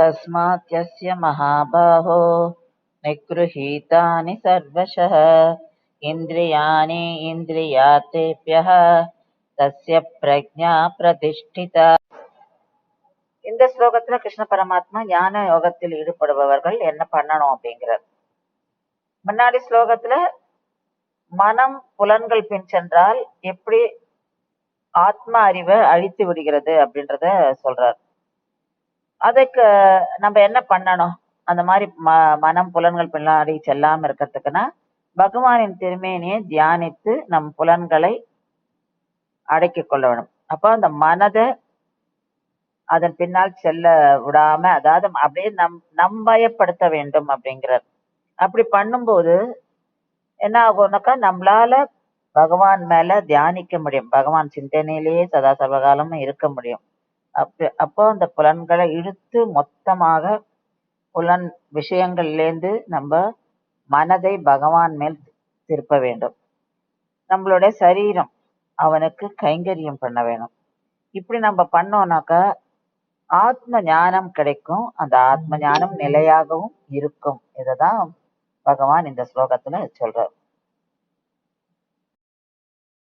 तस्मात् यस्य महाबाहो निगृहीतानि सर्वशः इन्द्रियाणि इन्द्रियार्थेभ्यः तस्य प्रज्ञा प्रतिष्ठिता. இந்த ஸ்லோகத்துல கிருஷ்ண பரமாத்மா ஞான யோகத்தில் ஈடுபடுபவர்கள் என்ன பண்ணணும் அப்படிங்கிறார். முன்னாடி ஸ்லோகத்துல மனம் புலன்கள் பின் சென்றால் எப்படி ஆத்ம அறிவை அழித்து விடுகிறது அப்படின்றத சொல்றார். அதுக்கு நம்ம என்ன பண்ணணும்? அந்த மாதிரி மனம் புலன்கள் பின்னாடி செல்லாம இருக்கிறதுக்குன்னா பகவானின் திருமேனியை தியானித்து நம் புலன்களை அடக்கி கொள்ள வேணும். அப்போ அந்த மனதை அதன் பின்னால் செல்ல விடாம, அதாவது அப்படியே நம்பயப்படுத்த வேண்டும் அப்படிங்கிறார். அப்படி பண்ணும்போது என்ன ஆகும்னாக்கா நம்மளால பகவான் மேல தியானிக்க முடியும், பகவான் சிந்தனையிலேயே சதா சர்வகாலமும் இருக்க முடியும். அப்போ அந்த புலன்களை இழுத்து மொத்தமாக புலன் விஷயங்கள்லேருந்து நம்ம மனதை பகவான் மேல் திருப்ப வேண்டும். நம்மளுடைய சரீரம் அவனுக்கு கைங்கரியம் பண்ண வேணும். இப்படி நம்ம பண்ணோம்னாக்கா ஆத்ம ஞானம் கிடைக்கும். அந்த ஆத்ம ஞானம் நிலையாகவும் இருக்கும். இததான் பகவான் இந்த ஸ்லோகத்துல சொல்றார்.